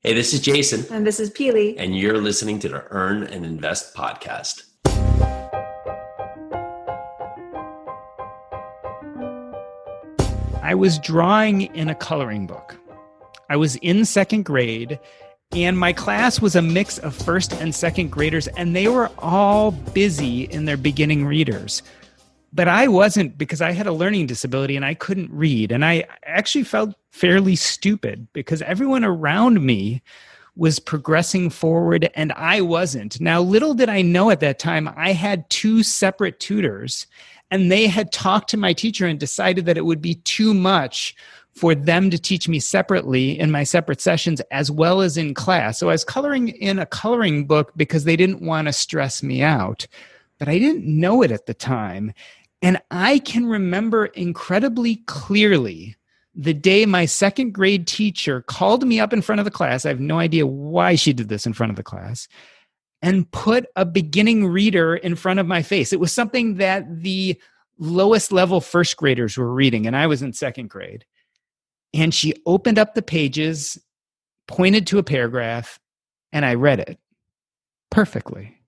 Hey, this is Jason. And this is Pili. And you're listening to the Earn and Invest podcast. I was drawing in a coloring book. I was in second grade, and my class was a mix of first and second graders, and they were all busy in their beginning readers. But I wasn't, because I had a learning disability and I couldn't read. And I actually felt fairly stupid because everyone around me was progressing forward and I wasn't. Now, little did I know at that time, I had two separate tutors, and they had talked to my teacher and decided that it would be too much for them to teach me separately in my separate sessions as well as in class. So I was coloring in a coloring book because they didn't want to stress me out, but I didn't know it at the time. And I can remember incredibly clearly the day my second grade teacher called me up in front of the class. I have no idea why she did this in front of the class, and put a beginning reader in front of my face. It was something that the lowest level first graders were reading, and I was in second grade. And she opened up the pages, pointed to a paragraph, and I read it perfectly.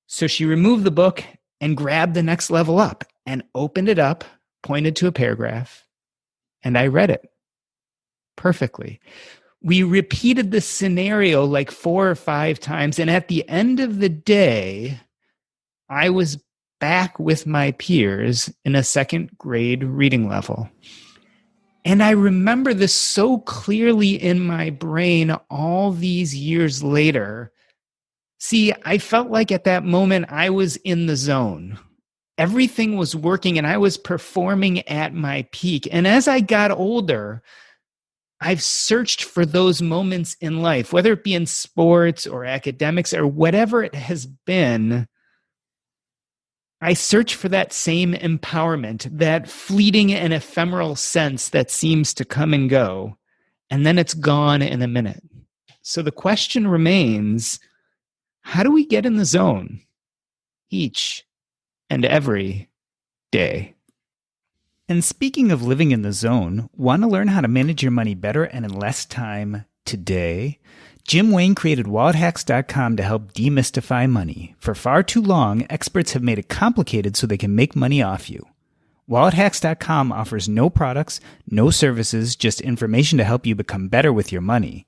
So she removed the book and grabbed the next level up and opened it up, pointed to a paragraph, and I read it perfectly. We repeated the scenario like 4 or 5 times, and at the end of the day, I was back with my peers in a second grade reading level. And I remember this so clearly in my brain all these years later. See, I felt like at that moment I was in the zone. Everything was working and I was performing at my peak. And as I got older, I've searched for those moments in life, whether it be in sports or academics or whatever it has been. I search for that same empowerment, that fleeting and ephemeral sense that seems to come and go, and then it's gone in a minute. So the question remains, how do we get in the zone each and every day? And speaking of living in the zone, want to learn how to manage your money better and in less time today? Jim Wayne created WalletHacks.com to help demystify money. For far too long, experts have made it complicated so they can make money off you. WalletHacks.com offers no products, no services, just information to help you become better with your money.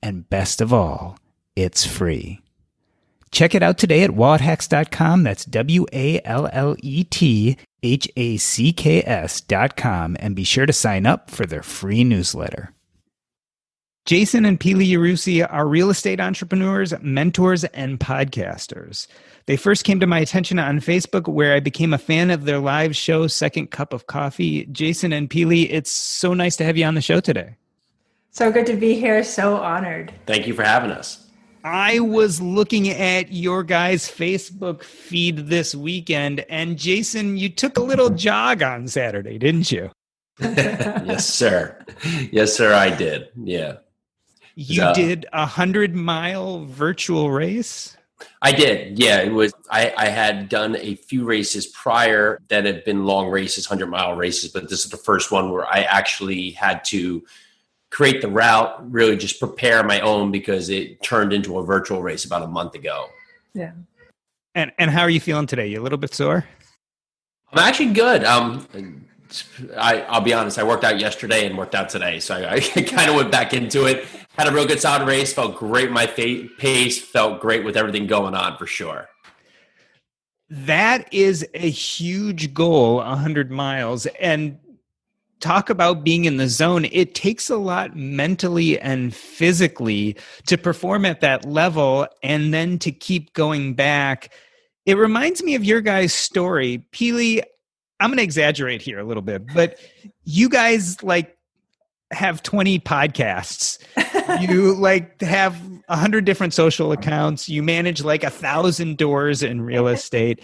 And best of all, it's free. Check it out today at WalletHacks.com. That's WalletHacks.com, and be sure to sign up for their free newsletter. Jason and Pili Yarusi are real estate entrepreneurs, mentors, and podcasters. They first came to my attention on Facebook, where I became a fan of their live show, Second Cup of Coffee. Jason and Pili, it's so nice to have you on the show today. So good to be here. So honored. Thank you for having us. I was looking at your guys' Facebook feed this weekend, and Jason, you took a little jog on Saturday, didn't you? Yes, sir. Yes, sir, I did. Yeah. You did a 100-mile virtual race? I did. Yeah, it was. I had done a few races prior that had been long races, 100-mile races, but this is the first one where I actually had to create the route, really just prepare my own, because it turned into a virtual race about a month ago. Yeah. And how are you feeling today? You a little bit sore? I'm actually good. I'll be honest, I worked out yesterday and worked out today. So I kind of went back into it. Had a real good solid race, felt great. My pace felt great with everything going on for sure. That is a huge goal, 100 miles. And talk about being in the zone. It takes a lot mentally and physically to perform at that level and then to keep going back. It reminds me of your guys' story. Pili, I'm going to exaggerate here a little bit, but you guys have 20 podcasts. You have 100 different social accounts. You manage 1,000 doors in real estate.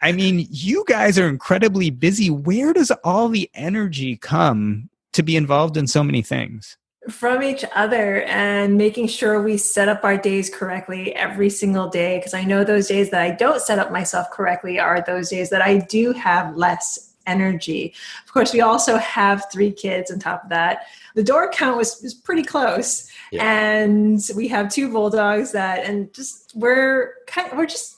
I mean, you guys are incredibly busy. Where does all the energy come to be involved in so many things? From each other, and making sure we set up our days correctly every single day. Because I know those days that I don't set up myself correctly are those days that I do have less energy. Of course, we also have 3 kids on top of that. The door count was pretty close. And we have 2 bulldogs and just we're just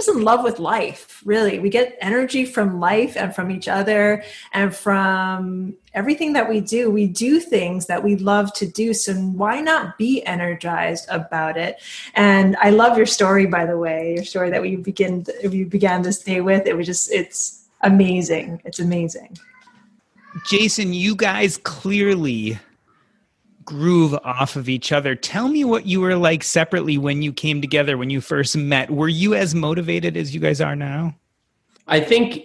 in love with life, really. We get energy from life and from each other and from everything that we do. We do things that we love to do. So why not be energized about it? And I love your story, by the way, your story that we began this day with. It's amazing. It's amazing. Jason, you guys clearly groove off of each other. Tell me what you were like separately when you came together, when you first met. Were you as motivated as you guys are now? I think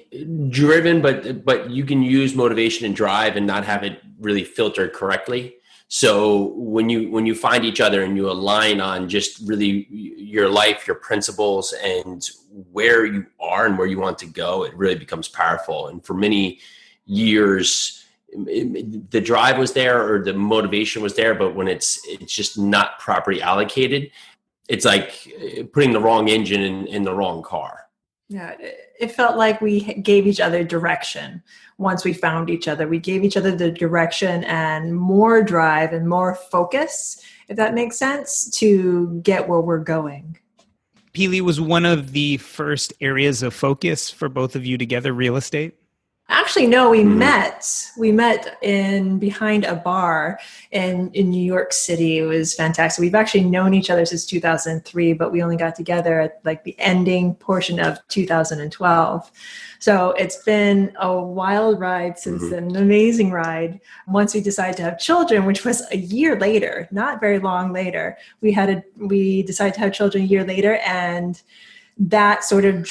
driven, but you can use motivation and drive and not have it really filtered correctly. So when you find each other and you align on just really your life, your principles, and where you are and where you want to go, it really becomes powerful. And for many years, the drive was there or the motivation was there, but when it's just not properly allocated, it's like putting the wrong engine in the wrong car. Yeah, it felt like we gave each other direction. Once we found each other, we gave each other the direction and more drive and more focus, if that makes sense, to get where we're going. Pili, was one of the first areas of focus for both of you together real estate? Actually, no, we met in behind a bar in New York City. It was fantastic. We've actually known each other since 2003, but we only got together at like the ending portion of 2012. So it's been a wild ride since then, an amazing ride. Once we decided to have children, which was a year later, not very long later, we decided to have children a year later, and that sort of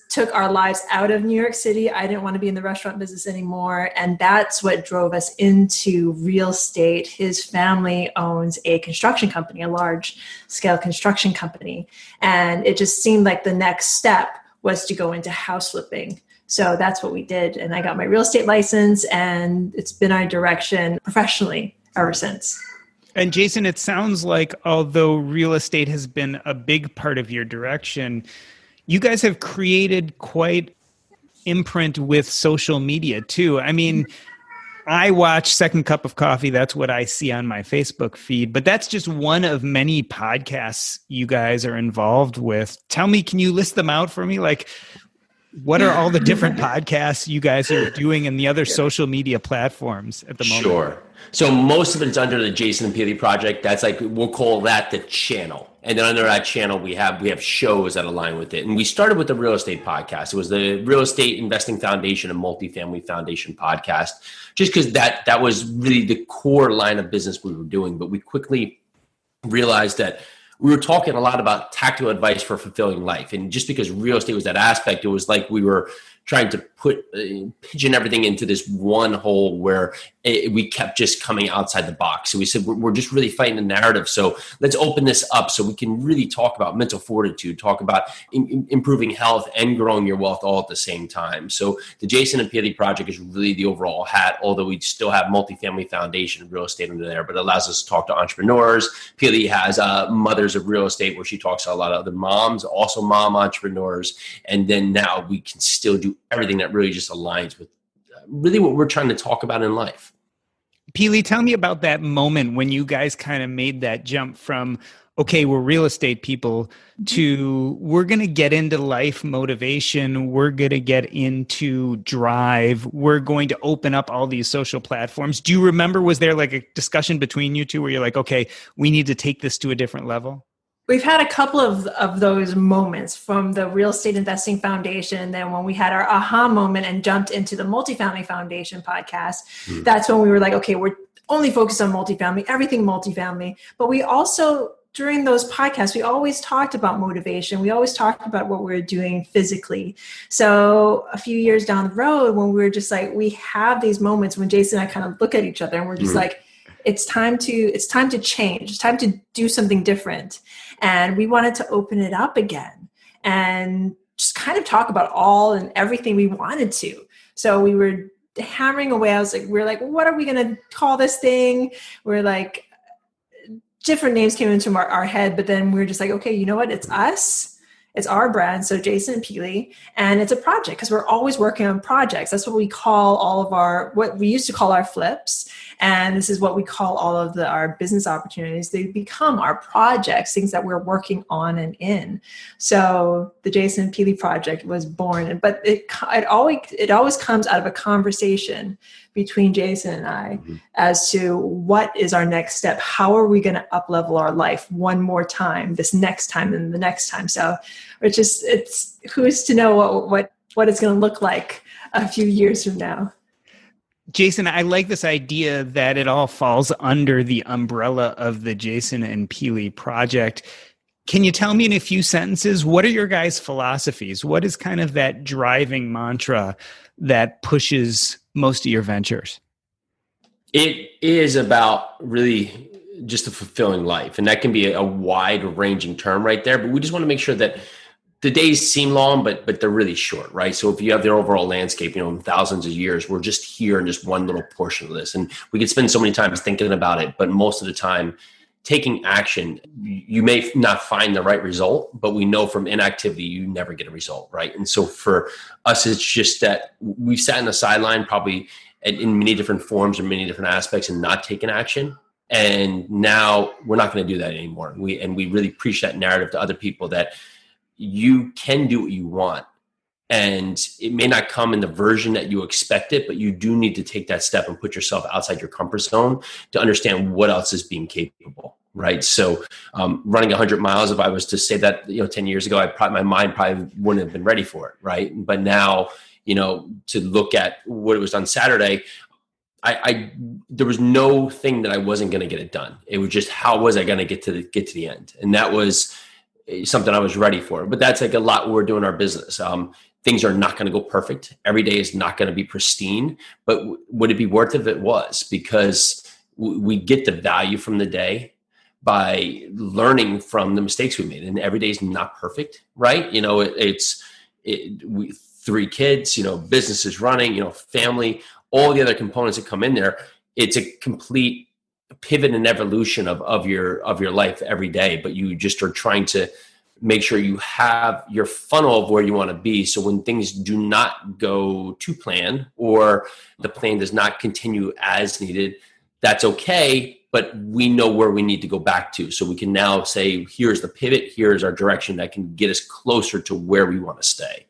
took our lives out of New York City. I didn't want to be in the restaurant business anymore. And that's what drove us into real estate. His family owns a construction company, a large scale construction company. And it just seemed like the next step was to go into house flipping. So that's what we did. And I got my real estate license, and it's been our direction professionally ever since. And Jason, it sounds like although real estate has been a big part of your direction, you guys have created quite imprint with social media too. I mean, I watch Second Cup of Coffee. That's what I see on my Facebook feed, but that's just one of many podcasts you guys are involved with. Tell me, can you list them out for me? Like, what are all the different podcasts you guys are doing in the other social media platforms at the moment? Sure. So most of it's under the Jason and Pili Project. That's like, we'll call that the channel. And then under that channel, we have shows that align with it. And we started with the real estate podcast. It was the Real Estate Investing Foundation and Multifamily Foundation podcast, just because that was really the core line of business we were doing. But we quickly realized that we were talking a lot about tactical advice for fulfilling life. And just because real estate was that aspect, it was like we were trying to pigeon everything into this one hole where we kept just coming outside the box. So we said, we're just really fighting the narrative. So let's open this up so we can really talk about mental fortitude, talk about improving health and growing your wealth all at the same time. So the Jason and Pili Project is really the overall hat, although we still have Multifamily Foundation and real estate under there, but it allows us to talk to entrepreneurs. Pili has Mothers of Real Estate, where she talks to a lot of other moms, also mom entrepreneurs. And then now we can still do everything that really just aligns with really what we're trying to talk about in life. Pili, tell me about that moment when you guys kind of made that jump from, okay, we're real estate people, to we're going to get into life motivation, we're going to get into drive, we're going to open up all these social platforms. Do you remember, was there like a discussion between you two where you're like, okay, we need to take this to a different level? We've had a couple of those moments from the Real Estate Investing Foundation. And then when we had our aha moment and jumped into the Multifamily Foundation podcast, that's when we were like, okay, we're only focused on multifamily, everything multifamily. But we also, during those podcasts, we always talked about motivation. We always talked about what we were doing physically. So a few years down the road, when we were just like, we have these moments when Jason and I kind of look at each other and we're just like, it's time to change. It's time to do something different. And we wanted to open it up again and just kind of talk about all and everything we wanted to. So we were hammering away. We're like, what are we going to call this thing? We're like, different names came into our head, but then we were just like, okay, you know what? It's us. It's our brand. So Jason and Pili, and it's a project because we're always working on projects. That's what we call what we used to call our flips. And this is what we call all of our business opportunities. They become our projects, things that we're working on and in. So the Jason and Pili Project was born, but it always comes out of a conversation between Jason and I as to what is our next step. How are we going to up-level our life one more time, this next time and the next time? So it's who's to know what it's going to look like a few years from now. Jason, I like this idea that it all falls under the umbrella of the Jason and Pili Project. Can you tell me in a few sentences, what are your guys' philosophies? What is kind of that driving mantra that pushes most of your ventures? It is about really just a fulfilling life. And that can be a wide ranging term right there. But we just want to make sure that the days seem long, but they're really short, right? So if you have the overall landscape, in thousands of years, we're just here in just one little portion of this. And we could spend so many times thinking about it, but most of the time, taking action, you may not find the right result, but we know from inactivity, you never get a result, right? And so for us, it's just that we've sat in the sideline probably in many different forms or many different aspects and not taken action. And now we're not going to do that anymore. We really preach that narrative to other people that you can do what you want. And it may not come in the version that you expect it, but you do need to take that step and put yourself outside your comfort zone to understand what else is being capable, right? So running 100 miles, if I was to say that 10 years ago, my mind probably wouldn't have been ready for it, right? But now, to look at what it was on Saturday, there was no thing that I wasn't going to get it done. It was just, how was I going to get to the end? And that was something I was ready for. But that's like a lot we're doing in our business. Things are not going to go perfect. Every day is not going to be pristine, but would it be worth it if it was? Because we get the value from the day by learning from the mistakes we made. And every day is not perfect, right? We 3 kids, business is running, family, all the other components that come in there. It's a complete pivot and evolution of your life every day, but you just are trying to make sure you have your funnel of where you want to be. So when things do not go to plan or the plan does not continue as needed, that's okay, but we know where we need to go back to. So we can now say, here's the pivot, here's our direction that can get us closer to where we want to stay.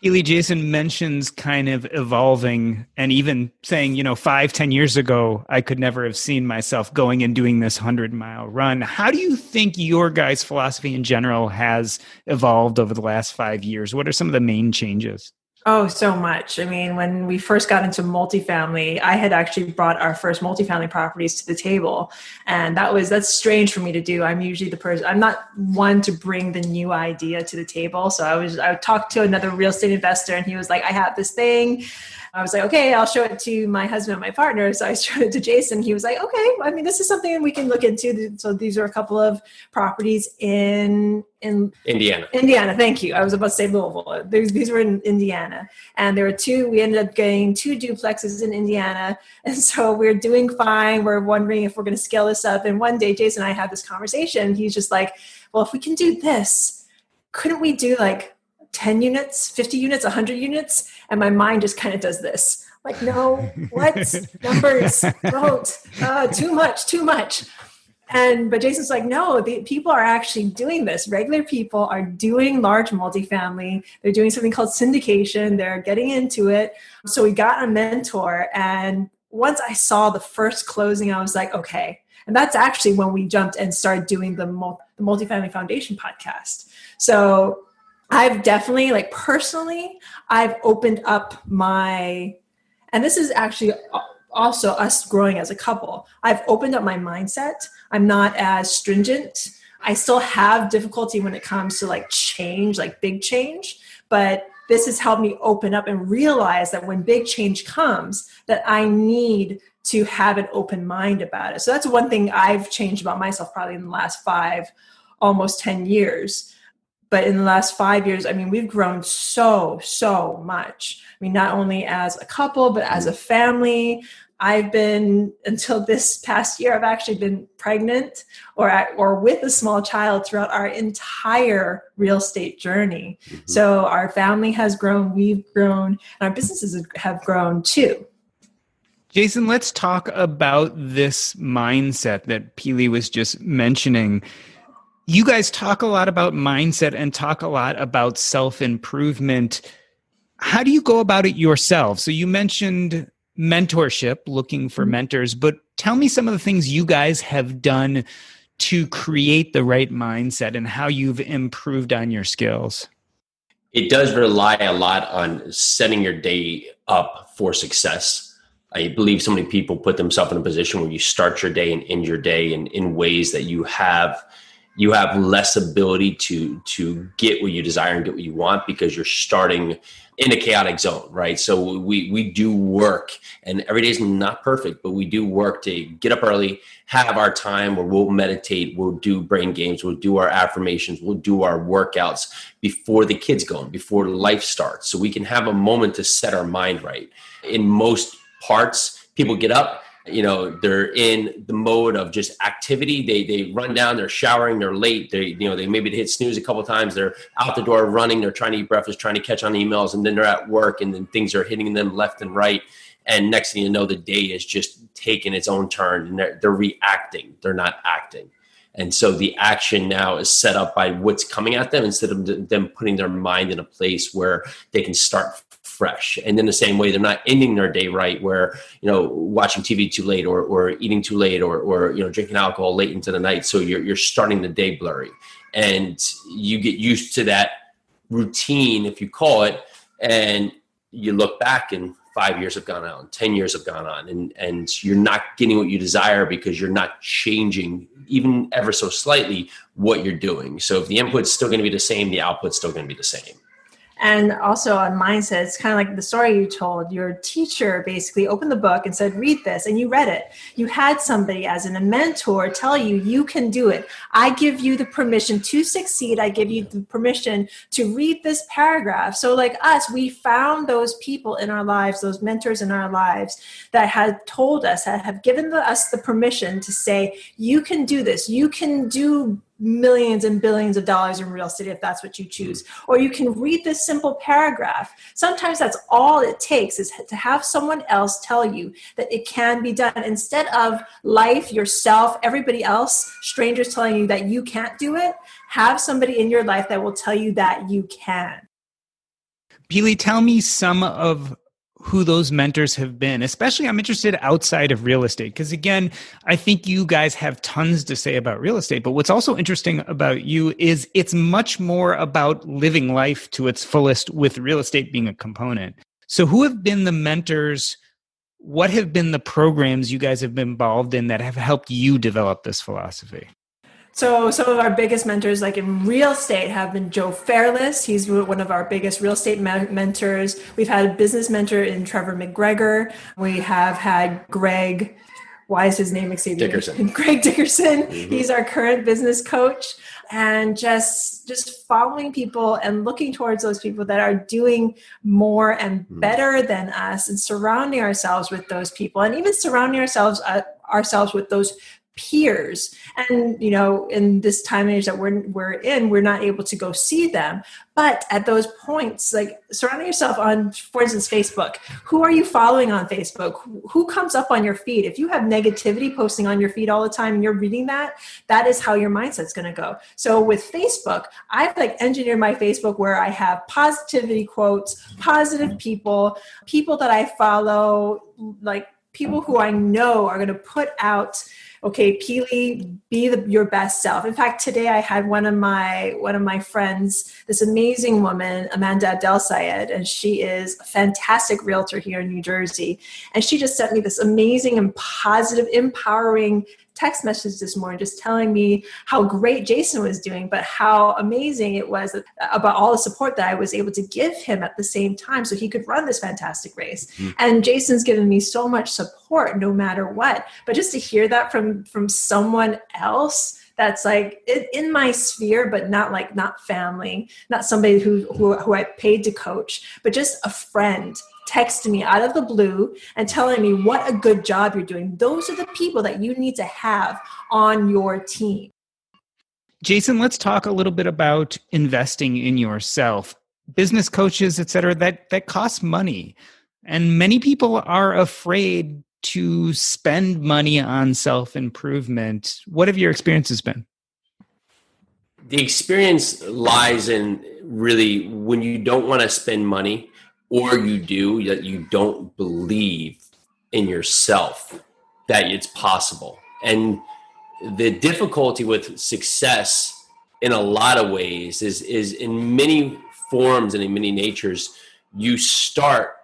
Pili, Jason mentions kind of evolving and even saying, 5-10 years ago, I could never have seen myself going and doing this 100-mile run. How do you think your guys' philosophy in general has evolved over the last 5 years? What are some of the main changes? Oh, so much. I mean, when we first got into multifamily, I had actually brought our first multifamily properties to the table. And that's strange for me to do. I'm usually the person, I'm not one to bring the new idea to the table. So I would talk to another real estate investor and he was like, I have this thing. I was like, okay, I'll show it to my husband and my partner. So I showed it to Jason. He was like, okay, I mean, this is something we can look into. So these are a couple of properties in Indiana. Thank you. I was about to say Louisville. These were in Indiana. And there were 2, we ended up getting 2 duplexes in Indiana. And so we're doing fine. We're wondering if we're going to scale this up. And one day, Jason and I had this conversation. He's just like, well, if we can do this, couldn't we do like 10 units, 50 units, 100 units? And my mind just kind of does this. Like, no, what? Numbers, don't, too much. But Jason's like, no, the people are actually doing this. Regular people are doing large multifamily. They're doing something called syndication. They're getting into it. So we got a mentor. And once I saw the first closing, I was like, okay. And that's actually when we jumped and started doing the Multifamily Foundation podcast. So I've definitely, personally, I've opened up and this is actually also us growing as a couple. I've opened up my mindset. I'm not as stringent. I still have difficulty when it comes to change, big change, but this has helped me open up and realize that when big change comes, that I need to have an open mind about it. So that's one thing I've changed about myself probably in the last 5, almost 10 years. But in the last 5 years, I mean, we've grown so much. I mean, not only as a couple, but as a family. Until this past year, I've actually been pregnant or with a small child throughout our entire real estate journey. Mm-hmm. So our family has grown, we've grown, and our businesses have grown too. Jason, let's talk about this mindset that Pili was just mentioning. You guys talk a lot about mindset and talk a lot about self-improvement. How do you go about it yourself? So you mentioned mentorship, looking for mentors, but tell me some of the things you guys have done to create the right mindset and how you've improved on your skills. It does rely a lot on setting your day up for success. I believe so many people put themselves in a position where you start your day and end your day in ways that you have less ability to get what you desire and get what you want because you're starting in a chaotic zone, right? So we do work, and every day is not perfect, but we do work to get up early, have our time where we'll meditate, we'll do brain games, we'll do our affirmations, we'll do our workouts before the kids go in, before life starts, so we can have a moment to set our mind right. In most parts, people get up, they're in the mode of just activity. They run down, they're showering, they're late. They maybe hit snooze a couple of times. They're out the door running. They're trying to eat breakfast, trying to catch on emails. And then they're at work and then things are hitting them left and right. And next thing you know, the day is just taking its own turn and they're reacting. They're not acting. And so the action now is set up by what's coming at them instead of them putting their mind in a place where they can start fresh. And in the same way, they're not ending their day right, where, watching TV too late or eating too late or drinking alcohol late into the night. So you're starting the day blurry and you get used to that routine, if you call it, and you look back and 5 years have gone on, 10 years have gone on, and you're not getting what you desire because you're not changing even ever so slightly what you're doing. So if the input's still going to be the same, the output's still going to be the same. And also on mindset, it's kind of like the story you told. Your teacher basically opened the book and said, read this, and you read it. You had somebody as a mentor tell you, you can do it. I give you the permission to succeed. I give you the permission to read this paragraph. So like us, we found those people in our lives, those mentors in our lives that had told us, that have given us the permission to say, you can do this. You can do millions and billions of dollars in real estate if that's what you choose. Or you can read this simple paragraph. Sometimes that's all it takes, is to have someone else tell you that it can be done, instead of life, yourself, everybody else, strangers telling you that you can't do it. Have somebody in your life that will tell you that you can. Pili, tell me some of who those mentors have been. Especially, I'm interested outside of real estate, because again, I think you guys have tons to say about real estate, but what's also interesting about you is it's much more about living life to its fullest, with real estate being a component. So who have been the mentors? What have been the programs you guys have been involved in that have helped you develop this philosophy? So some of our biggest mentors, like in real estate, have been Joe Fairless. He's one of our biggest real estate mentors. We've had a business mentor in Trevor McGregor. We have had Greg, why is his name Xavier? Dickerson. Greg Dickerson. Mm-hmm. He's our current business coach. And just following people and looking towards those people that are doing more and better than us, and surrounding ourselves with those people, and even surrounding ourselves with those peers. And in this time and age that we're in, we're not able to go see them, but at those points, like surrounding yourself on, for instance, Facebook. Who are you following on Facebook? Who comes up on your feed? If you have negativity posting on your feed all the time and you're reading that is how your mindset's going to go. So with Facebook, I've engineered my Facebook where I have positivity quotes, positive people that I follow, like people who I know are going to put out, okay, Pili, be your best self. In fact, today I had one of my friends, this amazing woman, Amanda Abdel Sayed, and she is a fantastic realtor here in New Jersey. And she just sent me this amazing and positive, empowering text message this morning, just telling me how great Jason was doing, but how amazing it was about all the support that I was able to give him at the same time so he could run this fantastic race. Mm-hmm. And Jason's given me so much support no matter what. But just to hear that from someone else that's like in my sphere, but not family, not somebody who I paid to coach, but just a friend texting me out of the blue and telling me what a good job you're doing. Those are the people that you need to have on your team. Jason, let's talk a little bit about investing in yourself. Business coaches, et cetera, that costs money. And many people are afraid to spend money on self-improvement. What have your experiences been? The experience lies in really when you don't want to spend money, or you do, that you don't believe in yourself that it's possible. And the difficulty with success in a lot of ways is in many forms and in many natures, you start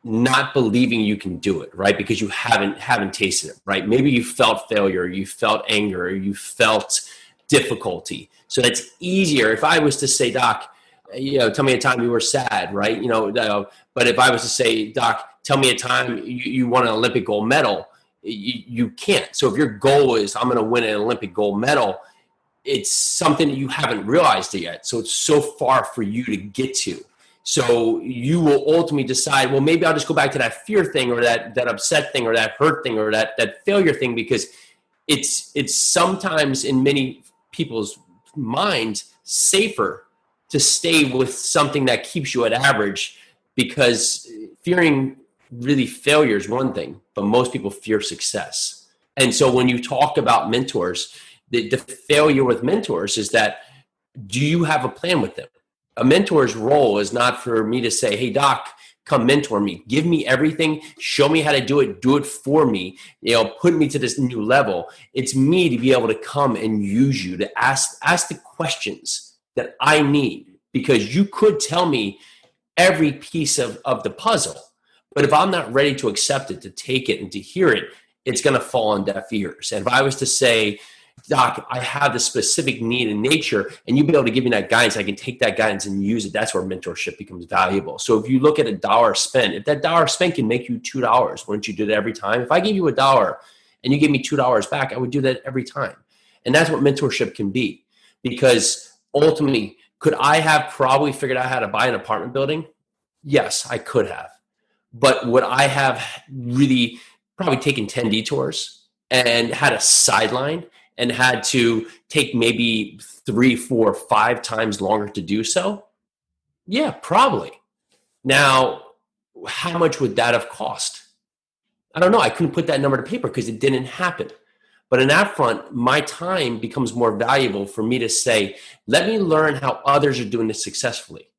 not believing you can do it, right? Because you haven't tasted it, right? Maybe you felt failure, you felt anger, you felt difficulty. So that's easier. If I was to say, Doc, tell me a time you were sad, right? But if I was to say, Doc, tell me a time you won an Olympic gold medal, you can't. So if your goal is, I'm going to win an Olympic gold medal, it's something that you haven't realized it yet. So it's so far for you to get to. So you will ultimately decide, well, maybe I'll just go back to that fear thing, or that upset thing, or that hurt thing, or that failure thing, because it's sometimes in many people's minds safer to stay with something that keeps you at average, because fearing really failure is one thing, but most people fear success. And so when you talk about mentors, the failure with mentors is that, do you have a plan with them? A mentor's role is not for me to say, hey, Doc, come mentor me. Give me everything. Show me how to do it for me. Put me to this new level. It's me to be able to come and use you to ask the questions that I need, because you could tell me every piece of the puzzle. But if I'm not ready to accept it, to take it, and to hear it, it's going to fall on deaf ears. And if I was to say, Doc, I have this specific need in nature, and you be able to give me that guidance, I can take that guidance and use it. That's where mentorship becomes valuable. So if you look at $1 spent, if that $1 spent can make you $2, wouldn't you do that every time? If I gave you $1 and you give me $2 back, I would do that every time. And that's what mentorship can be. Because ultimately, could I have probably figured out how to buy an apartment building? Yes, I could have. But would I have really probably taken 10 detours and had a sideline and had to take maybe 3, 4, 5 times longer to do so? Yeah, probably. Now, how much would that have cost? I don't know. I couldn't put that number to paper because it didn't happen. But in that front, my time becomes more valuable for me to say, let me learn how others are doing this successfully.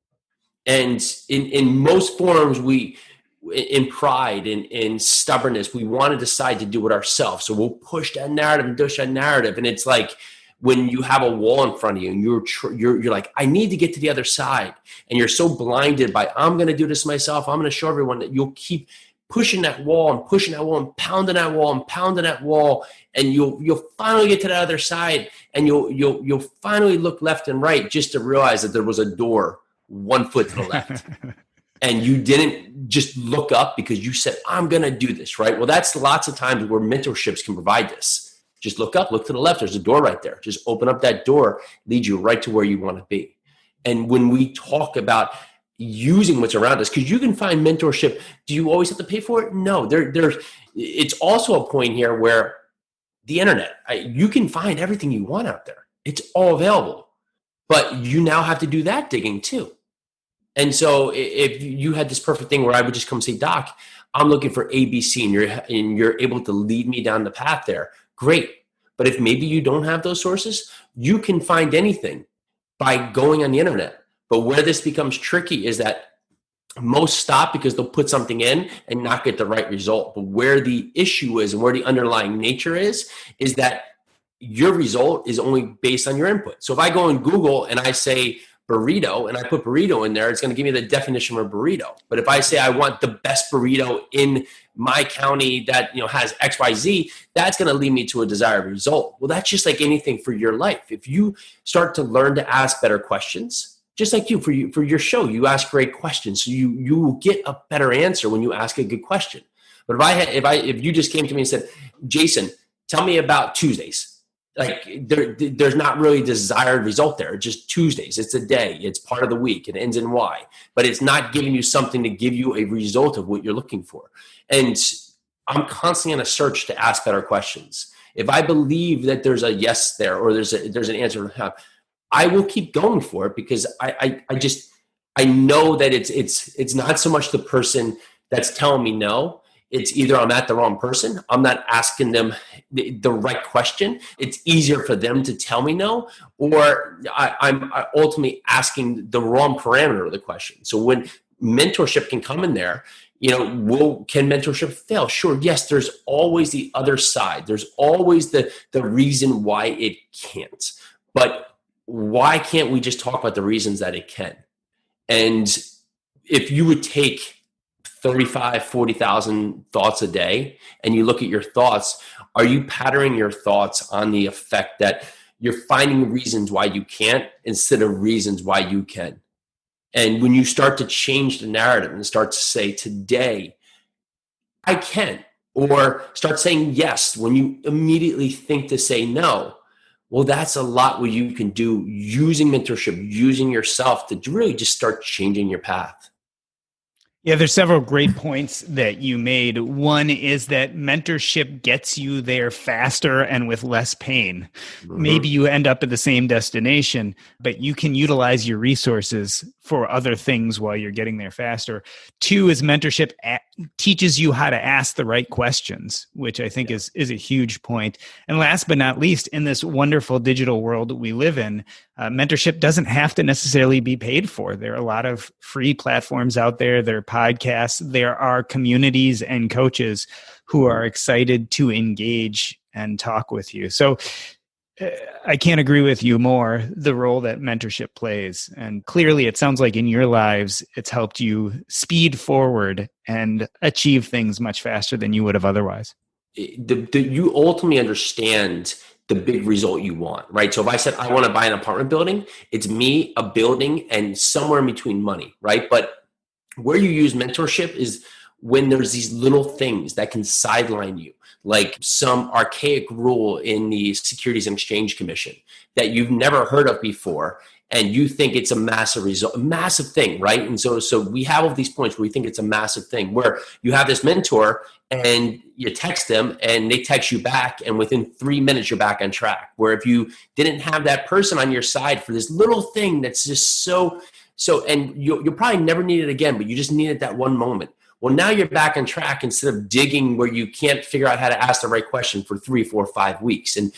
And in most forms, in pride, in stubbornness, we want to decide to do it ourselves. So we'll push that narrative and push that narrative. And it's like when you have a wall in front of you and you're like, I need to get to the other side. And you're so blinded by, I'm going to do this myself, I'm going to show everyone, that you'll keep pushing that wall and pushing that wall and pounding that wall and pounding that wall. And you'll finally get to the other side, and you'll finally look left and right just to realize that there was a door 1 foot to the left. And you didn't just look up because you said, I'm going to do this, right? Well, that's lots of times where mentorships can provide this. Just look up, look to the left. There's a door right there. Just open up that door, lead you right to where you want to be. And when we talk about using what's around us, because you can find mentorship, do you always have to pay for it? No, it's also a point here where the internet, you can find everything you want out there. It's all available, but you now have to do that digging too. And so if you had this perfect thing where I would just come say, Doc, I'm looking for ABC, and you're able to lead me down the path there, great. But if maybe you don't have those sources, you can find anything by going on the internet. But where this becomes tricky is that most stop because they'll put something in and not get the right result. But where the issue is and where the underlying nature is that your result is only based on your input. So if I go in Google and I say burrito and I put burrito in there, it's going to give me the definition of a burrito. But if I say I want the best burrito in my county that has XYZ, that's going to lead me to a desired result. Well, that's just like anything for your life. If you start to learn to ask better questions, just like for your show, you ask great questions. So you will get a better answer when you ask a good question. But if you just came to me and said, Jason, tell me about Tuesdays. Like there's not really a desired result there. It's just Tuesdays. It's a day. It's part of the week. It ends in Y. But it's not giving you something to give you a result of what you're looking for. And I'm constantly on a search to ask better questions. If I believe that there's a yes there, or there's an answer to have, I will keep going for it, because I know that it's not so much the person that's telling me no. it's either I'm at the wrong person, I'm not asking them the right question. It's easier for them to tell me no, or I'm ultimately asking the wrong parameter of the question. So when mentorship can come in there, can mentorship fail? Sure. Yes, there's always the other side. There's always the reason why it can't. But why can't we just talk about the reasons that it can? And if you would take 35, 40,000 thoughts a day and you look at your thoughts, are you patterning your thoughts on the effect that you're finding reasons why you can't instead of reasons why you can? And when you start to change the narrative and start to say, today, I can, or start saying yes when you immediately think to say no, well, that's a lot what you can do using mentorship, using yourself to really just start changing your path. Yeah, there's several great points that you made. One is that mentorship gets you there faster and with less pain. Mm-hmm. Maybe you end up at the same destination, but you can utilize your resources for other things while you're getting there faster. Two is mentorship teaches you how to ask the right questions, which I think is a huge point. And last but not least, in this wonderful digital world we live in, mentorship doesn't have to necessarily be paid for. There are a lot of free platforms out there. There are podcasts. There are communities and coaches who are excited to engage and talk with you. So I can't agree with you more, the role that mentorship plays. And clearly, it sounds like in your lives, it's helped you speed forward and achieve things much faster than you would have otherwise. You ultimately understand the big result you want, right? So if I said I want to buy an apartment building, it's me, a building, and somewhere in between money, right? But where you use mentorship is when there's these little things that can sideline you, like some archaic rule in the Securities and Exchange Commission that you've never heard of before, and you think it's a massive result, a massive thing, right? And so we have all these points where we think it's a massive thing, where you have this mentor and you text them and they text you back, and within 3 minutes you're back on track. Where if you didn't have that person on your side for this little thing that's just so, and you'll probably never need it again, but you just needed that one moment. Well, now you're back on track instead of digging where you can't figure out how to ask the right question for 3, 4, 5 weeks. And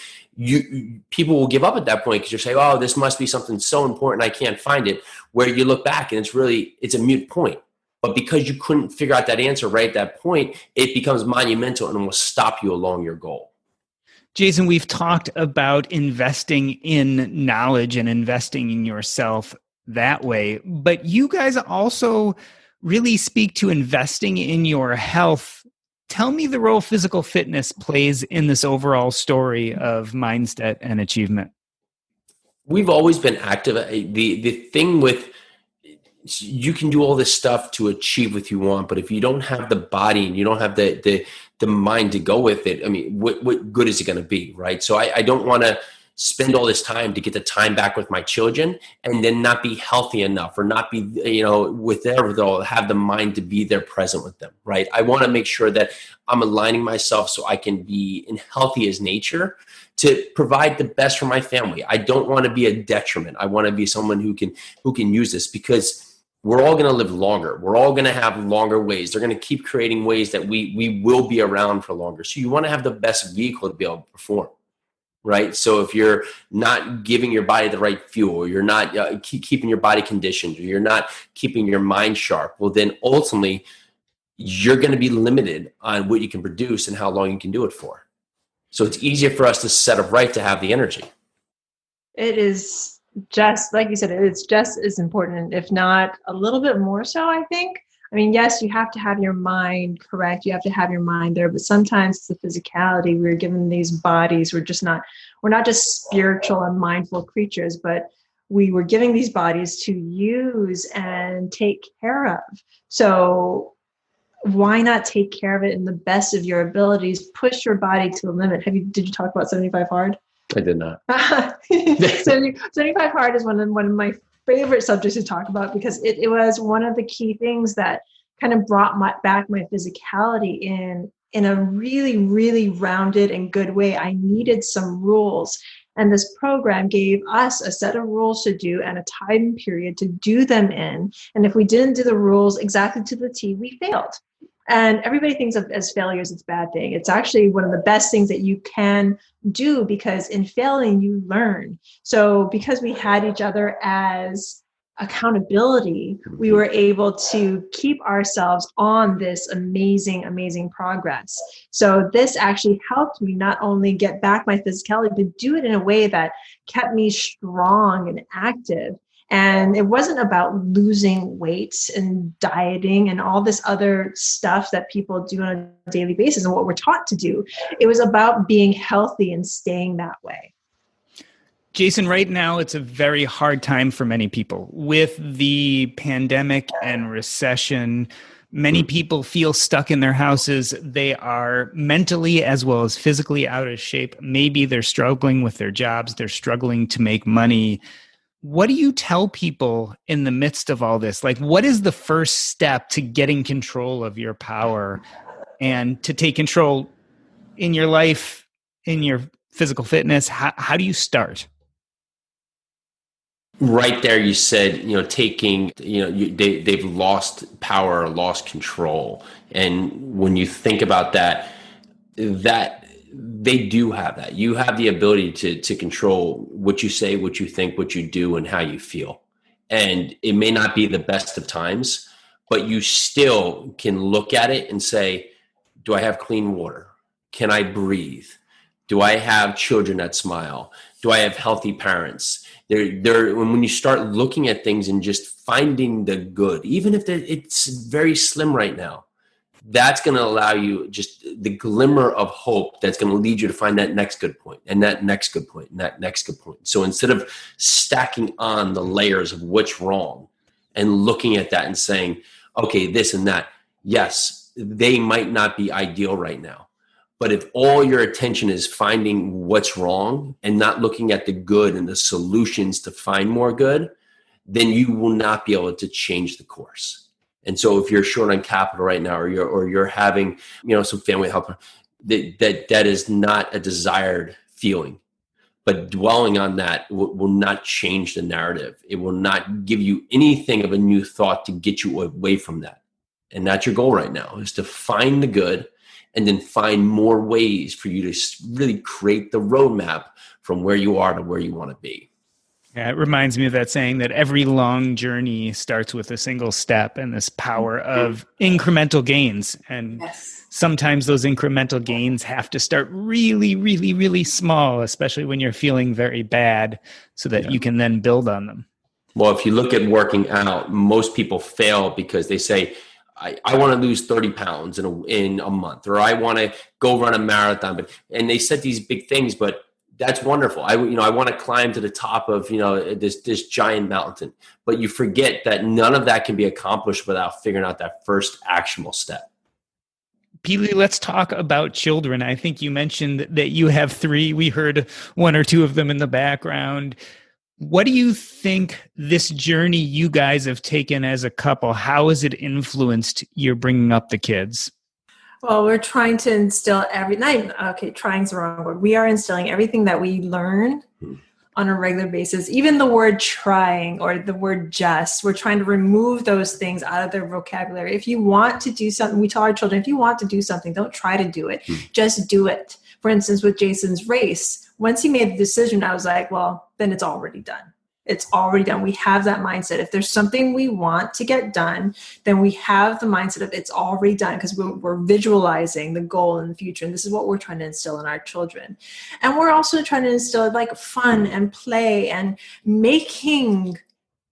people will give up at that point because you're saying, oh, this must be something so important I can't find it, where you look back and it's a moot point. But because you couldn't figure out that answer right at that point, it becomes monumental and will stop you along your goal. Jason, we've talked about investing in knowledge and investing in yourself that way, but you guys also really speak to investing in your health. Tell me the role physical fitness plays in this overall story of mindset and achievement. We've always been active. The thing with, you can do all this stuff to achieve what you want, but if you don't have the body and you don't have the mind to go with it, I mean, what good is it going to be, right? So I don't want to spend all this time to get the time back with my children and then not be healthy enough, or not be, with there, they'll have the mind to be there present with them, right? I want to make sure that I'm aligning myself so I can be in healthy as nature to provide the best for my family. I don't want to be a detriment. I want to be someone who can use this, because we're all going to live longer. We're all going to have longer ways. They're going to keep creating ways that we will be around for longer. So you want to have the best vehicle to be able to perform. Right. So if you're not giving your body the right fuel, or you're not keeping your body conditioned, or you're not keeping your mind sharp, well, then ultimately you're going to be limited on what you can produce and how long you can do it for. So it's easier for us to set up right to have the energy. It is just, like you said, it's just as important, if not a little bit more so, I think. I mean, yes, you have to have your mind correct. You have to have your mind there, but sometimes it's the physicality. We're given these bodies. We're not just spiritual and mindful creatures, but we were giving these bodies to use and take care of. So why not take care of it in the best of your abilities? Push your body to the limit. Did you talk about 75 hard? I did not. 75 hard is one of my favorite subjects to talk about, because it was one of the key things that kind of brought back my physicality in a really, really rounded and good way. I needed some rules, and this program gave us a set of rules to do and a time period to do them in. And if we didn't do the rules exactly to the T, we failed. And everybody thinks of as failures, it's a bad thing. It's actually one of the best things that you can do, because in failing, you learn. So because we had each other as accountability, we were able to keep ourselves on this amazing progress. So this actually helped me not only get back my physicality, but do it in a way that kept me strong and active. And it wasn't about losing weight and dieting and all this other stuff that people do on a daily basis and what we're taught to do. It was about being healthy and staying that way. Jason, right now it's a very hard time for many people. With the pandemic and recession, many people feel stuck in their houses. They are mentally as well as physically out of shape. Maybe they're struggling with their jobs. They're struggling to make money. What do you tell people in the midst of all this? Like, what is the first step to getting control of your power and to take control in your life, in your physical fitness? How do you start? Right there, you said, taking, they've lost power or lost control. And when you think about that they do have that. You have the ability to control what you say, what you think, what you do, and how you feel. And it may not be the best of times, but you still can look at it and say, do I have clean water? Can I breathe? Do I have children that smile? Do I have healthy parents? When you start looking at things and just finding the good, even if it's very slim right now, that's going to allow you just the glimmer of hope that's going to lead you to find that next good point and that next good point and that next good point. So instead of stacking on the layers of what's wrong and looking at that and saying, okay, this and that, yes, they might not be ideal right now. But if all your attention is finding what's wrong and not looking at the good and the solutions to find more good, then you will not be able to change the course. And so if you're short on capital right now, or you're having, some family help, that is not a desired feeling. But dwelling on that will not change the narrative. It will not give you anything of a new thought to get you away from that. And that's your goal right now, is to find the good and then find more ways for you to really create the roadmap from where you are to where you want to be. Yeah, it reminds me of that saying that every long journey starts with a single step, and this power of incremental gains. And sometimes those incremental gains have to start really, really, really small, especially when you're feeling very bad, so that you can then build on them. Well, if you look at working out, most people fail because they say, I want to lose 30 pounds in a month, or I want to go run a marathon. And they set these big things, but that's wonderful. I want to climb to the top of, this giant mountain, but you forget that none of that can be accomplished without figuring out that first actionable step. Pili, let's talk about children. I think you mentioned that you have 3. We heard 1 or 2 of them in the background. What do you think this journey you guys have taken as a couple, how has it influenced your bringing up the kids? Well, we're trying to instill trying is the wrong word. We are instilling everything that we learn on a regular basis. Even the word trying or the word just, we're trying to remove those things out of their vocabulary. If you want to do something, we tell our children, if you want to do something, don't try to do it. Just do it. For instance, with Jason's race, once he made the decision, I was like, well, then it's already done. It's already done. We have that mindset. If there's something we want to get done, then we have the mindset of it's already done, because we're visualizing the goal in the future. And this is what we're trying to instill in our children. And we're also trying to instill like fun and play and making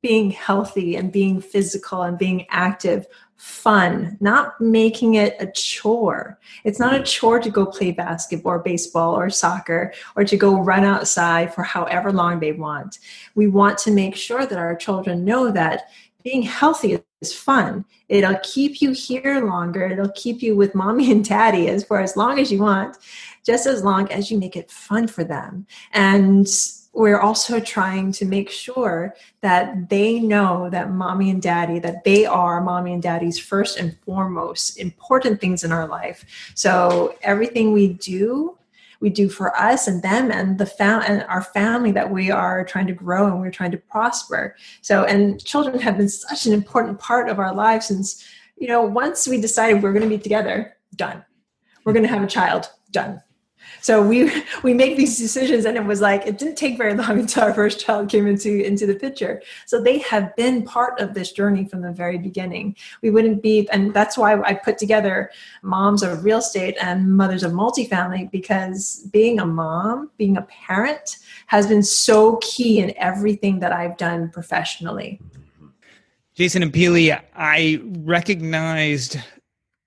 being healthy and being physical and being active fun, not making it a chore. It's not a chore to go play basketball or baseball or soccer or to go run outside for however long they want. We want to make sure that our children know that being healthy is fun. It'll keep you here longer. It'll keep you with mommy and daddy for as long as you want, just as long as you make it fun for them. And we're also trying to make sure that they know that mommy and daddy, that they are mommy and daddy's first and foremost important things in our life. So everything we do for us and them and and our family that we are trying to grow and we're trying to prosper. So, and children have been such an important part of our lives since once we decided we're going to be together, done. We're going to have a child, done. So we make these decisions, and it was like, it didn't take very long until our first child came into the picture. So they have been part of this journey from the very beginning. We wouldn't be, and that's why I put together Moms of Real Estate and Mothers of Multifamily, because being a mom, being a parent has been so key in everything that I've done professionally. Jason and Pili, I recognized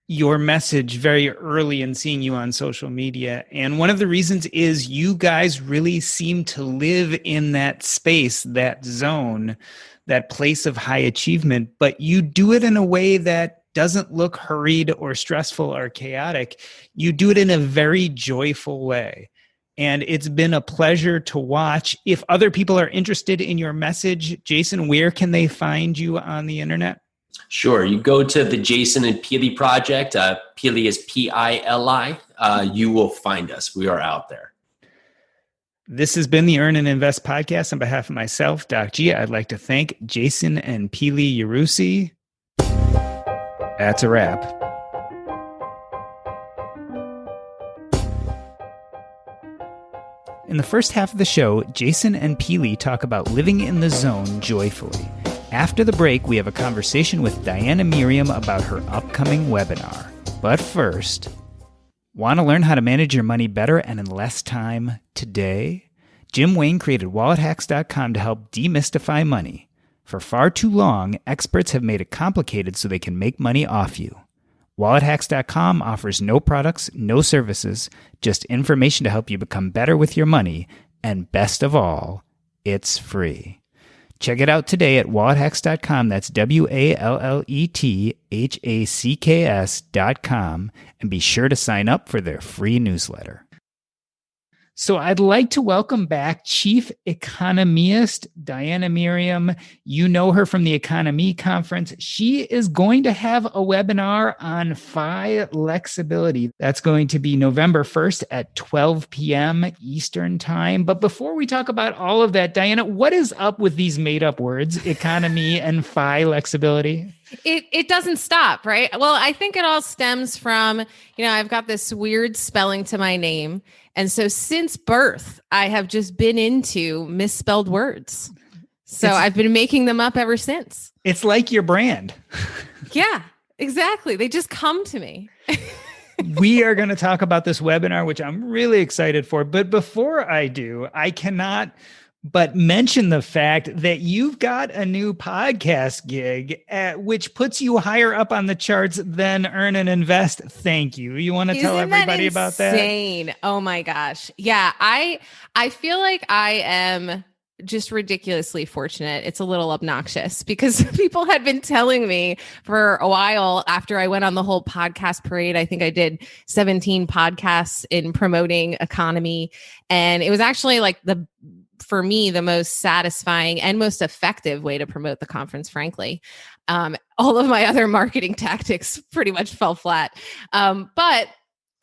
your message very early in seeing you on social media. And one of the reasons is you guys really seem to live in that space, that zone, that place of high achievement, but you do it in a way that doesn't look hurried or stressful or chaotic. You do it in a very joyful way. And it's been a pleasure to watch. If other people are interested in your message, Jason, where can they find you on the internet? Sure. You go to the Jason and Pili Project. Pili is Pili. You will find us. We are out there. This has been the Earn and Invest podcast. On behalf of myself, Doc G, I'd like to thank Jason and Pili Yarusi. That's a wrap. In the first half of the show, Jason and Pili talk about living in the zone joyfully. After the break, we have a conversation with Diania Merriam about her upcoming webinar. But first, want to learn how to manage your money better and in less time today? Jim Wayne created WalletHacks.com to help demystify money. For far too long, experts have made it complicated so they can make money off you. WalletHacks.com offers no products, no services, just information to help you become better with your money, and best of all, it's free. Check it out today at WalletHacks.com. That's WalletHacks.com, and be sure to sign up for their free newsletter. So I'd like to welcome back Chief Economist Diania Merriam. You know her from the Economy Conference. She is going to have a webinar on flexibility. That's going to be November 1st at 12 p.m. Eastern Time. But before we talk about all of that, Diania, what is up with these made-up words, economy and flexibility? It doesn't stop, right? Well, I think it all stems from, I've got this weird spelling to my name. And so since birth, I have just been into misspelled words. So I've been making them up ever since. It's like your brand. Yeah, exactly. They just come to me. We are going to talk about this webinar, which I'm really excited for. But before I do, I cannot but mention the fact that you've got a new podcast gig, which puts you higher up on the charts than Earn and Invest. Thank you. You want to tell everybody about that? Insane. Oh my gosh. Yeah. I feel like I am just ridiculously fortunate. It's a little obnoxious because people had been telling me for a while after I went on the whole podcast parade. I think I did 17 podcasts in promoting economy. And it was actually like for me, the most satisfying and most effective way to promote the conference, frankly. All of my other marketing tactics pretty much fell flat. But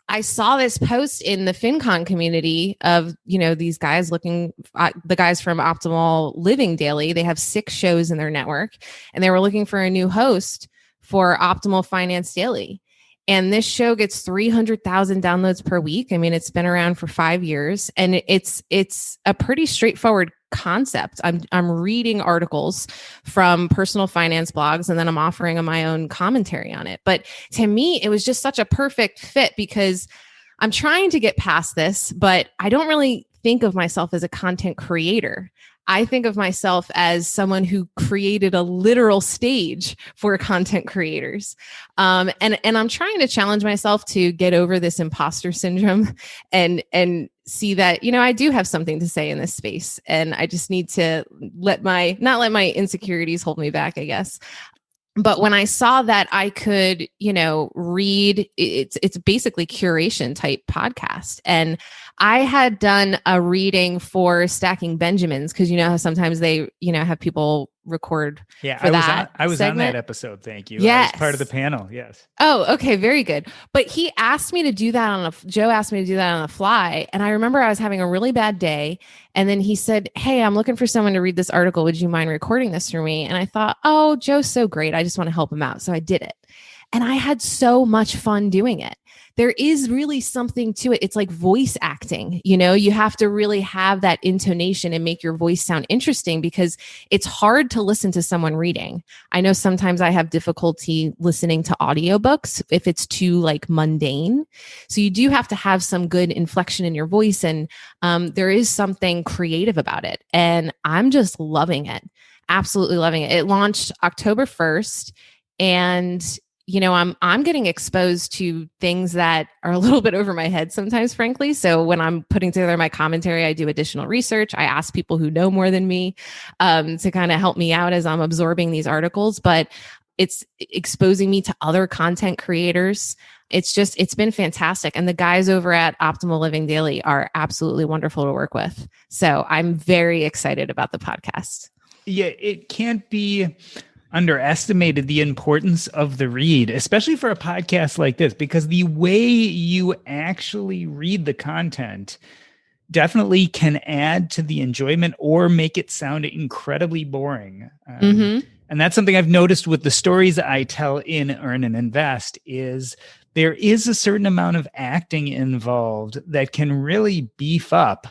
I saw this post in the FinCon community of, these guys the guys from Optimal Living Daily. They have 6 shows in their network, and they were looking for a new host for Optimal Finance Daily. And this show gets 300,000 downloads per week. I mean, it's been around for 5 years, and it's a pretty straightforward concept. I'm reading articles from personal finance blogs, and then I'm offering my own commentary on it. But to me, it was just such a perfect fit because I'm trying to get past this, but I don't really think of myself as a content creator. I think of myself as someone who created a literal stage for content creators. And I'm trying to challenge myself to get over this imposter syndrome and see that, I do have something to say in this space. And I just need to not let my insecurities hold me back, I guess. But when I saw that I could, read, it's basically curation type podcast. And I had done a reading for Stacking Benjamins because how sometimes they, have people record. Yeah, for I was on that episode. Thank you. Yes. I was part of the panel. Yes. Oh, okay. Very good. But Joe asked me to do that on the fly. And I remember I was having a really bad day. And then he said, "Hey, I'm looking for someone to read this article. Would you mind recording this for me?" And I thought, oh, Joe's so great. I just want to help him out. So I did it. And I had so much fun doing it. There is really something to it. It's like voice acting. You have to really have that intonation and make your voice sound interesting, because it's hard to listen to someone reading. I know sometimes I have difficulty listening to audiobooks if it's too like mundane. So you do have to have some good inflection in your voice, and there is something creative about it. And I'm just loving it. Absolutely loving it. It launched October 1st, and I'm getting exposed to things that are a little bit over my head sometimes, frankly. So when I'm putting together my commentary, I do additional research. I ask people who know more than me to kind of help me out as I'm absorbing these articles, but it's exposing me to other content creators. It's been fantastic. And the guys over at Optimal Living Daily are absolutely wonderful to work with. So I'm very excited about the podcast. Yeah, it can't be underestimated the importance of the read, especially for a podcast like this, because the way you actually read the content definitely can add to the enjoyment or make it sound incredibly boring. And that's something I've noticed with the stories I tell in Earn and Invest is there is a certain amount of acting involved that can really beef up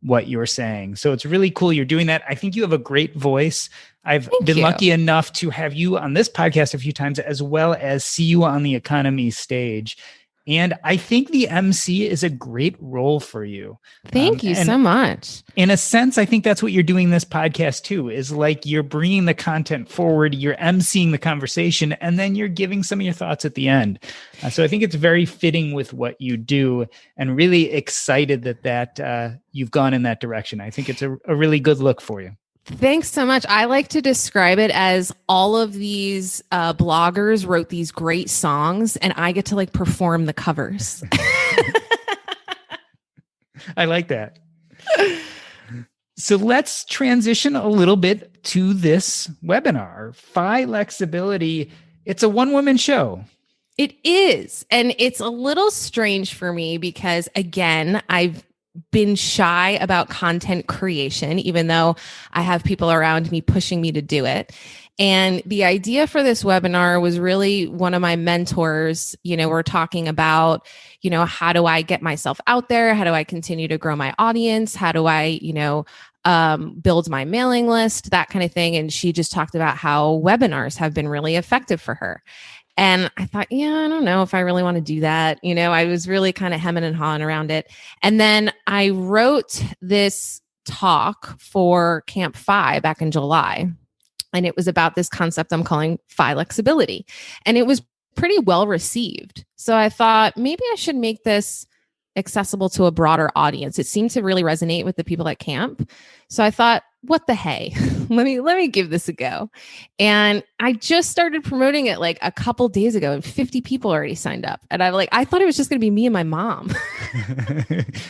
what you're saying. So it's really cool you're doing that. I think you have a great voice. I've been lucky enough to have you on this podcast a few times, as well as see you on the economy stage. And I think the MC is a great role for you. Thank you so much. In a sense, I think that's what you're doing this podcast too, is like you're bringing the content forward, you're MCing the conversation, and then you're giving some of your thoughts at the end. So I think it's very fitting with what you do, and really excited that you've gone in that direction. I think it's a really good look for you. Thanks so much. I like to describe it as all of these bloggers wrote these great songs, and I get to like perform the covers. I like that. So let's transition a little bit to this webinar. Flexibility. It's a one-woman show. It is. And it's a little strange for me because, again, I've been shy about content creation, even though I have people around me pushing me to do it. And the idea for this webinar was really one of my mentors. We're talking about, how do I get myself out there? How do I continue to grow my audience? How do I, build my mailing list, that kind of thing. And she just talked about how webinars have been really effective for her. And I thought, I don't know if I really want to do that. I was really kind of hemming and hawing around it. And then I wrote this talk for Camp Phi back in July. And it was about this concept I'm calling flexibility. And it was pretty well received. So I thought maybe I should make this accessible to a broader audience. It seemed to really resonate with the people at camp. So I thought, what the hey, let me give this a go. And I just started promoting it like a couple days ago, and 50 people already signed up. And I thought it was just going to be me and my mom.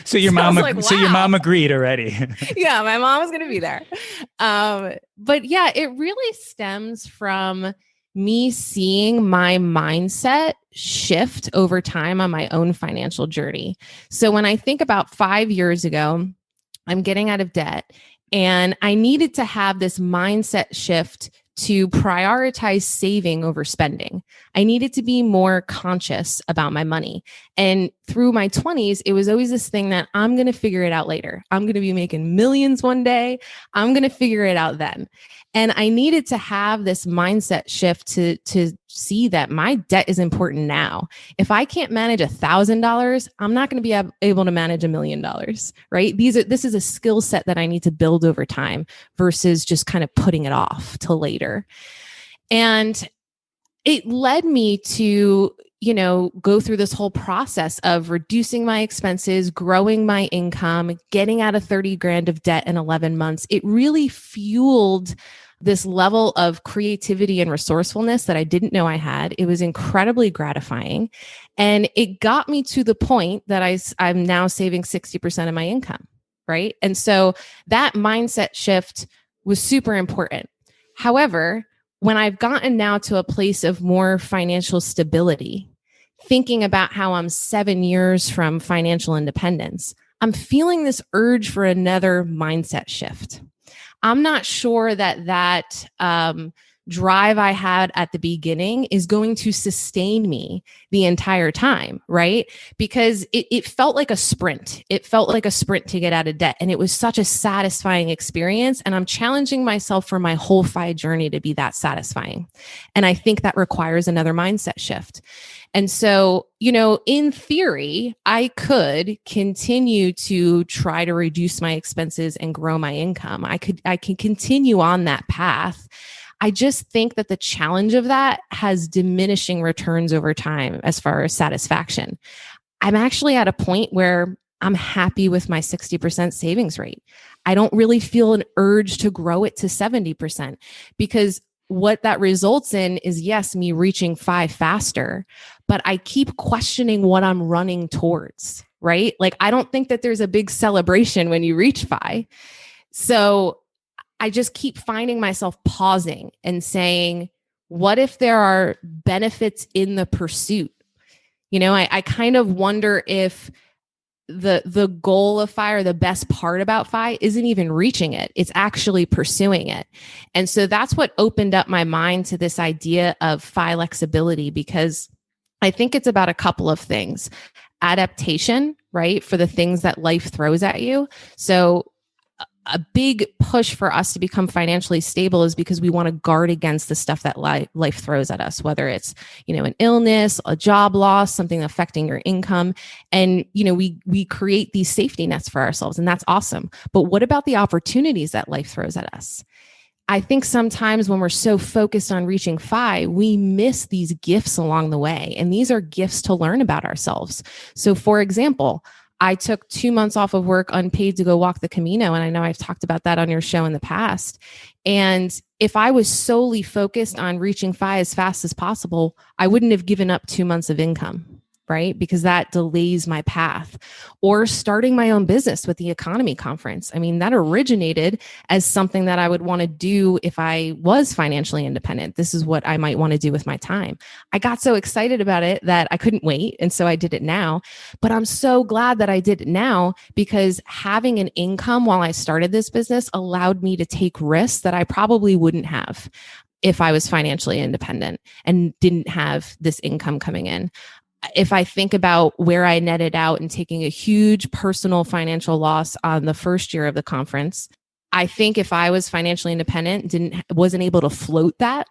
So your mom agreed already. Yeah, my mom was going to be there. But yeah, it really stems from me seeing my mindset shift over time on my own financial journey. So when I think about 5 years ago, I'm getting out of debt, and I needed to have this mindset shift to prioritize saving over spending. I needed to be more conscious about my money. And through my 20s, it was always this thing that I'm going to figure it out later. I'm going to be making millions one day. I'm going to figure it out then. And I needed to have this mindset shift to see that my debt is important now. If I can't manage $1,000, I'm not going to be able to manage $1 million, right? This is a skill set that I need to build over time versus just kind of putting it off till later. And it led me to, go through this whole process of reducing my expenses, growing my income, getting out of 30 grand of debt in 11 months. It really fueled this level of creativity and resourcefulness that I didn't know I had. It was incredibly gratifying. And it got me to the point that I'm now saving 60% of my income, right? And so that mindset shift was super important. However, when I've gotten now to a place of more financial stability, thinking about how I'm 7 years from financial independence, I'm feeling this urge for another mindset shift. I'm not sure that drive I had at the beginning is going to sustain me the entire time, right? Because it felt like a sprint. It felt like a sprint to get out of debt. And it was such a satisfying experience. And I'm challenging myself for my whole FI journey to be that satisfying. And I think that requires another mindset shift. And so, in theory, I could continue to try to reduce my expenses and grow my income. I can continue on that path. I just think that the challenge of that has diminishing returns over time as far as satisfaction. I'm actually at a point where I'm happy with my 60% savings rate. I don't really feel an urge to grow it to 70% because what that results in is, yes, me reaching FI faster, but I keep questioning what I'm running towards, right? Like, I don't think that there's a big celebration when you reach FI. So I just keep finding myself pausing and saying, what if there are benefits in the pursuit? I kind of wonder if the goal of FI or the best part about FI isn't even reaching it. It's actually pursuing it. And so that's what opened up my mind to this idea of FI flexibility, because I think it's about a couple of things. Adaptation, right? For the things that life throws at you. So a big push for us to become financially stable is because we want to guard against the stuff that life throws at us, whether it's, an illness, a job loss, something affecting your income. And, we create these safety nets for ourselves, and that's awesome. But what about the opportunities that life throws at us? I think sometimes when we're so focused on reaching FI, we miss these gifts along the way. And these are gifts to learn about ourselves. So for example, I took 2 months off of work unpaid to go walk the Camino. And I know I've talked about that on your show in the past. And if I was solely focused on reaching FI as fast as possible, I wouldn't have given up 2 months of income, right? Because that delays my path. Or starting my own business with the Economy Conference. I mean, that originated as something that I would want to do if I was financially independent. This is what I might want to do with my time. I got so excited about it that I couldn't wait. And so I did it now. But I'm so glad that I did it now, because having an income while I started this business allowed me to take risks that I probably wouldn't have if I was financially independent and didn't have this income coming in. If I think about where I netted out and taking a huge personal financial loss on the first year of the conference, I think if I was financially independent, wasn't able to float that,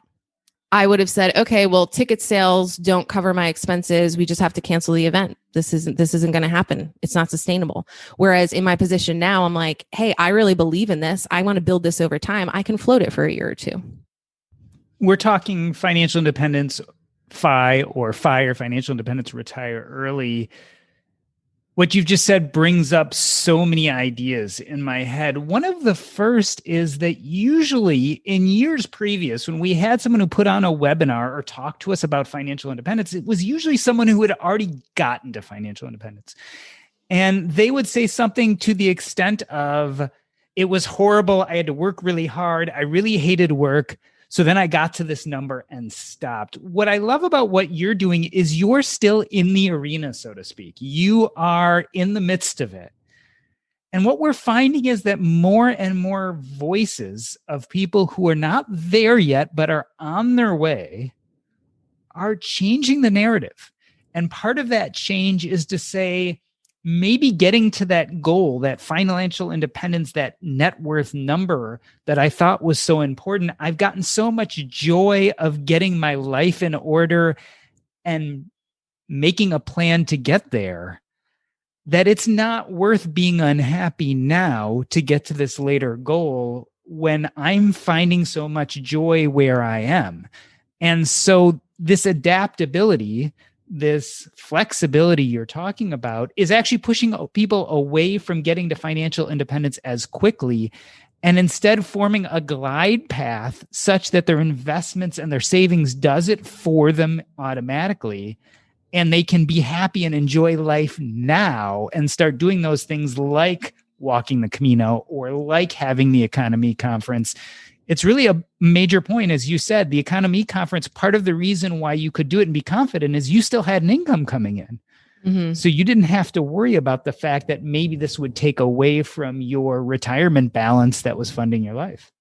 I would have said, okay, well, ticket sales don't cover my expenses. We just have to cancel the event. This isn't going to happen. It's not sustainable. Whereas in my position now, I'm like, hey, I really believe in this. I want to build this over time. I can float it for a year or two. We're talking financial independence, FI or financial independence, retire early. What you've just said brings up so many ideas in my head. One of the first is that usually in years previous, when we had someone who put on a webinar or talked to us about financial independence, it was usually someone who had already gotten to financial independence. And they would say something to the extent of, it was horrible. I had to work really hard. I really hated work. So then I got to this number and stopped. What I love about what you're doing is you're still in the arena, so to speak. You are in the midst of it. And what we're finding is that more and more voices of people who are not there yet, but are on their way, are changing the narrative. And part of that change is to say, maybe getting to that goal, that financial independence, that net worth number that I thought was so important. I've gotten so much joy of getting my life in order and making a plan to get there, that it's not worth being unhappy now to get to this later goal when I'm finding so much joy where I am. And so this adaptability, this flexibility you're talking about, is actually pushing people away from getting to financial independence as quickly, and instead forming a glide path such that their investments and their savings does it for them automatically. And they can be happy and enjoy life now and start doing those things like walking the Camino or like having the Economy Conference. It's really a major point. As you said, the Economy Conference, part of the reason why you could do it and be confident is you still had an income coming in. Mm-hmm. So you didn't have to worry about the fact that maybe this would take away from your retirement balance that was funding your life.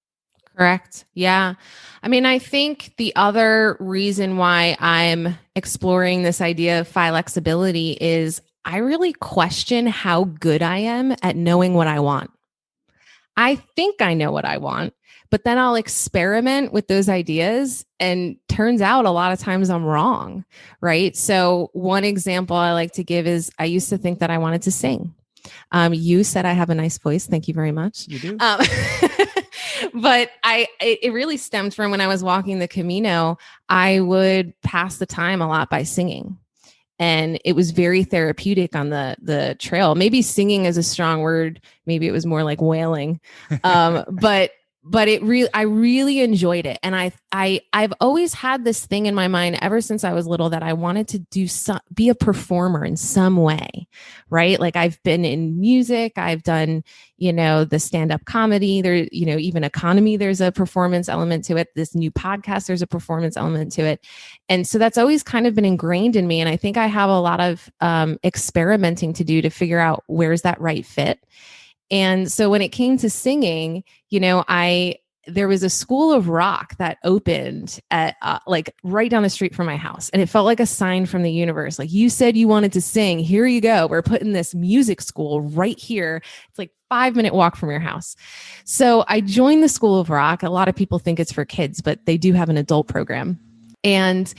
Correct. Yeah. I mean, I think the other reason why I'm exploring this idea of flexibility is I really question how good I am at knowing what I want. I think I know what I want, but then I'll experiment with those ideas and turns out a lot of times I'm wrong, right? So one example I like to give is I used to think that I wanted to sing. You said I have a nice voice. Thank you very much. You do. But it really stemmed from when I was walking the Camino. I would pass the time a lot by singing. And it was very therapeutic on the trail. Maybe singing is a strong word. Maybe it was more like wailing. But I really enjoyed it. And I've always had this thing in my mind ever since I was little that I wanted to be a performer in some way, right? Like I've been in music, I've done, the stand-up comedy there, even economy, there's a performance element to it. This new podcast, there's a performance element to it. And so that's always kind of been ingrained in me. And I think I have a lot of experimenting to do to figure out where's that right fit. And so when it came to singing, there was a school of rock that opened at like right down the street from my house. And it felt like a sign from the universe. Like, you said you wanted to sing. Here you go. We're putting this music school right here. It's like 5-minute walk from your house. So I joined the School of Rock. A lot of people think it's for kids, but they do have an adult program. And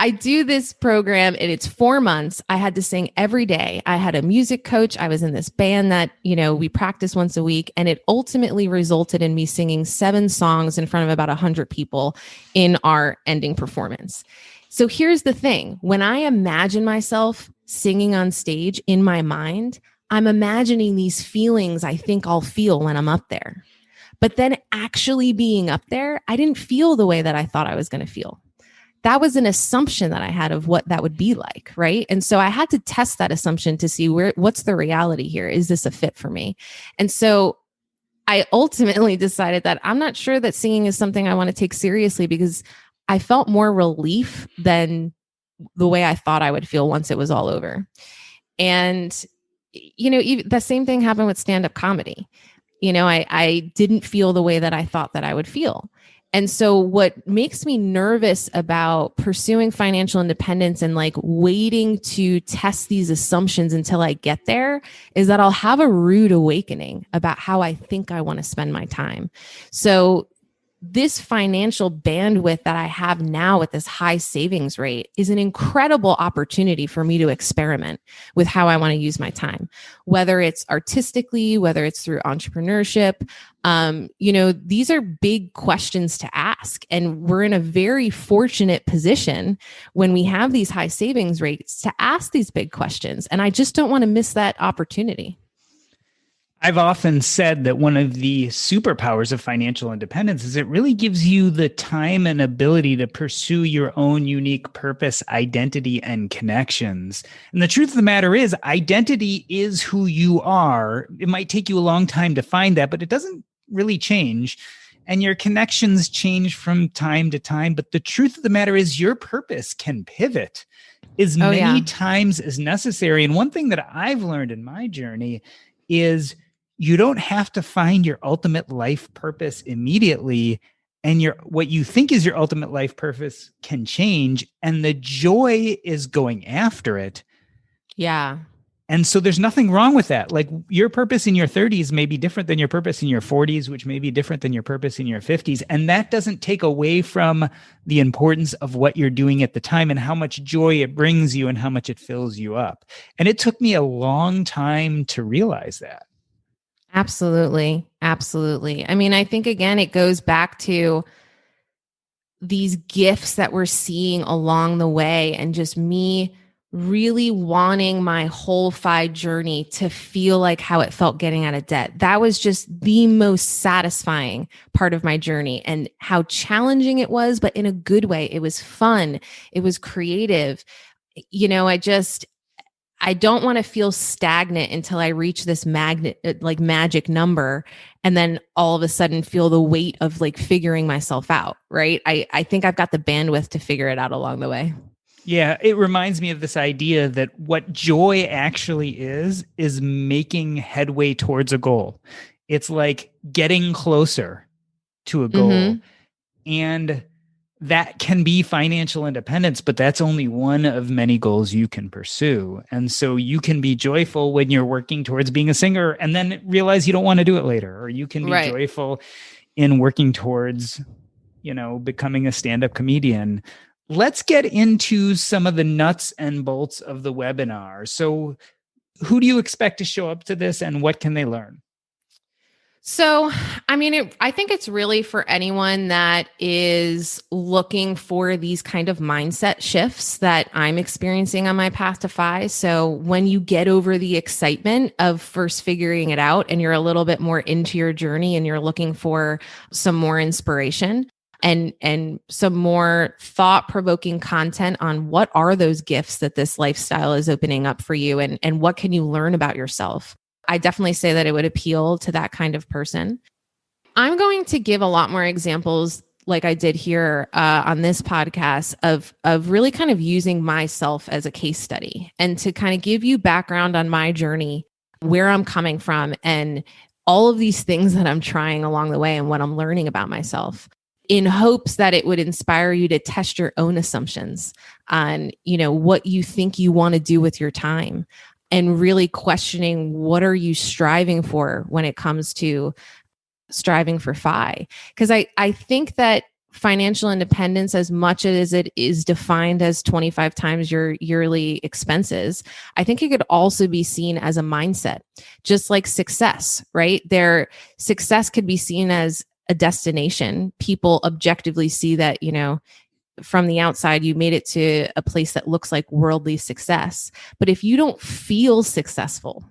I do this program and it's 4 months. I had to sing every day. I had a music coach. I was in this band that, we practice once a week. And it ultimately resulted in me singing 7 songs in front of about 100 people in our ending performance. So here's the thing. When I imagine myself singing on stage in my mind, I'm imagining these feelings I think I'll feel when I'm up there. But then actually being up there, I didn't feel the way that I thought I was going to feel. That was an assumption that I had of what that would be like, right? And so I had to test that assumption to see what's the reality here? Is this a fit for me? And so I ultimately decided that I'm not sure that singing is something I want to take seriously because I felt more relief than the way I thought I would feel once it was all over. And, the same thing happened with stand-up comedy. I didn't feel the way that I thought that I would feel. And so what makes me nervous about pursuing financial independence and like waiting to test these assumptions until I get there is that I'll have a rude awakening about how I think I want to spend my time. So this financial bandwidth that I have now with this high savings rate is an incredible opportunity for me to experiment with how I want to use my time, whether it's artistically, whether it's through entrepreneurship. These are big questions to ask. And we're in a very fortunate position when we have these high savings rates to ask these big questions. And I just don't want to miss that opportunity. I've often said that one of the superpowers of financial independence is it really gives you the time and ability to pursue your own unique purpose, identity, and connections. And the truth of the matter is, identity is who you are. It might take you a long time to find that, but it doesn't really change. And your connections change from time to time. But the truth of the matter is, your purpose can pivot as many times as necessary. And one thing that I've learned in my journey is you don't have to find your ultimate life purpose immediately. And what you think is your ultimate life purpose can change. And the joy is going after it. Yeah. And so there's nothing wrong with that. Like, your purpose in your 30s may be different than your purpose in your 40s, which may be different than your purpose in your 50s. And that doesn't take away from the importance of what you're doing at the time and how much joy it brings you and how much it fills you up. And it took me a long time to realize that. Absolutely. Absolutely. I mean, I think, again, it goes back to these gifts that we're seeing along the way and just me really wanting my whole FI journey to feel like how it felt getting out of debt. That was just the most satisfying part of my journey, and how challenging it was, but in a good way. It was fun. It was creative. I don't want to feel stagnant until I reach this magic number and then all of a sudden feel the weight of like figuring myself out, right? I think I've got the bandwidth to figure it out along the way. Yeah, it reminds me of this idea that what joy actually is making headway towards a goal. It's like getting closer. to a goal. Mhm. And that can be financial independence, but that's only one of many goals you can pursue. And so you can be joyful when you're working towards being a singer and then realize you don't want to do it later. Or you can be Right. joyful in working towards, becoming a stand-up comedian. Let's get into some of the nuts and bolts of the webinar. So who do you expect to show up to this and what can they learn? So, I think it's really for anyone that is looking for these kind of mindset shifts that I'm experiencing on my path to FI. So when you get over the excitement of first figuring it out and you're a little bit more into your journey and you're looking for some more inspiration and some more thought-provoking content on what are those gifts that this lifestyle is opening up for you and what can you learn about yourself? I definitely say that it would appeal to that kind of person. I'm going to give a lot more examples like I did here on this podcast of really kind of using myself as a case study and to kind of give you background on my journey, where I'm coming from, and all of these things that I'm trying along the way and what I'm learning about myself, in hopes that it would inspire you to test your own assumptions on, what you think you want to do with your time. And really questioning what are you striving for when it comes to striving for FI? Because I think that financial independence, as much as it is defined as 25 times your yearly expenses, I think it could also be seen as a mindset, just like success, right? Success could be seen as a destination. People objectively see that, from the outside, you made it to a place that looks like worldly success. But if you don't feel successful,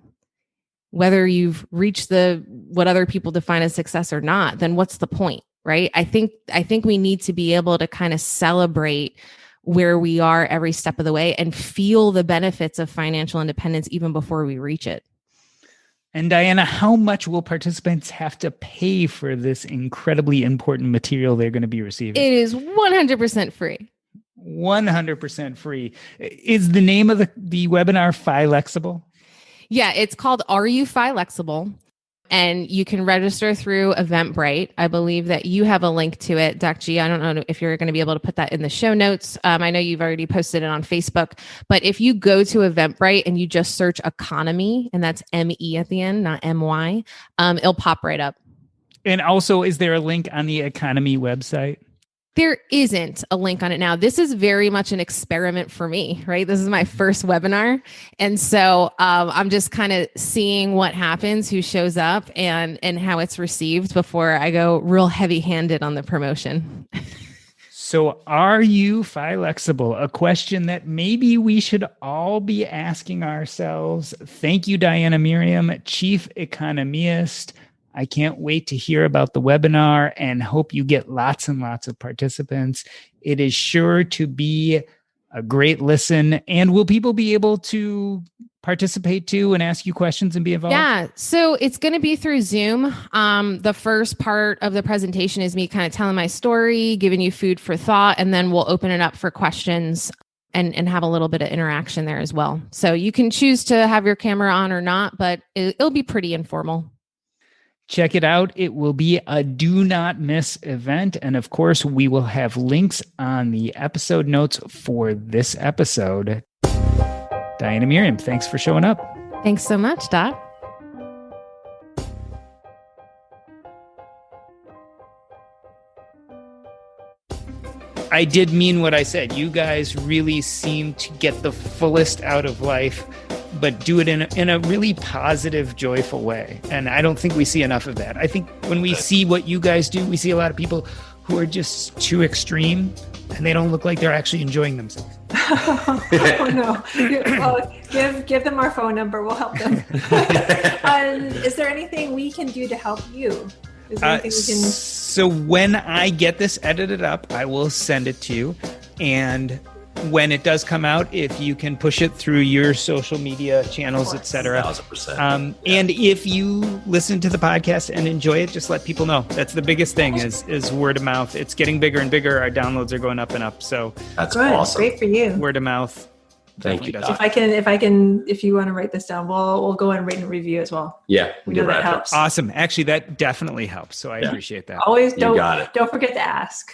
whether you've reached what other people define as success or not, then what's the point, right? I think we need to be able to kind of celebrate where we are every step of the way and feel the benefits of financial independence even before we reach it. And Diana, how much will participants have to pay for this incredibly important material they're going to be receiving? It is 100% free. 100% free. Is the name of the webinar FI-lexible? Yeah, it's called Are You FI-lexible? And you can register through Eventbrite. I believe that you have a link to it, Doc G. I don't know if you're going to be able to put that in the show notes. I know you've already posted it on Facebook, but if you go to Eventbrite and you just search economy, and that's M-E at the end, not M-Y, it'll pop right up. And also, is there a link on the economy website? There isn't a link on it now. This is very much an experiment for me, right? This is my first webinar. And so I'm just kind of seeing what happens, who shows up and how it's received before I go real heavy handed on the promotion. So are you FI-lexible? A question that maybe we should all be asking ourselves. Thank you, Diania Merriam, Chief Economist. I can't wait to hear about the webinar and hope you get lots and lots of participants. It is sure to be a great listen. And will people be able to participate too and ask you questions and be involved? Yeah. So it's going to be through Zoom. The first part of the presentation is me kind of telling my story, giving you food for thought, and then we'll open it up for questions and have a little bit of interaction there as well. So you can choose to have your camera on or not, but it'll be pretty informal. Check it out. It will be a do not miss event. And of course, we will have links on the episode notes for this episode. Diania Merriam, thanks for showing up. Thanks so much, Doc. I did mean what I said. You guys really seem to get the fullest out of life, but do it in a really positive, joyful way. And I don't think we see enough of that. I think when we see what you guys do, we see a lot of people who are just too extreme and they don't look like they're actually enjoying themselves. Oh no. Give them our phone number. We'll help them. Is there anything we can do to help you? Is there anything we can... So when I get this edited up, I will send it to you. And when it does come out, if you can push it through your social media channels, etc. 1,000%. And if you listen to the podcast and enjoy it, just let people know. That's the biggest thing is word of mouth. It's getting bigger and bigger. Our downloads are going up and up. So that's good. awesome. Great for you. Word of mouth Thank you, does Doc. If you want to write this down, we'll go and rate and review as well. Yeah, We know that helps. Awesome. Actually, that definitely helps. So I appreciate that. Always You got it. don't forget to ask.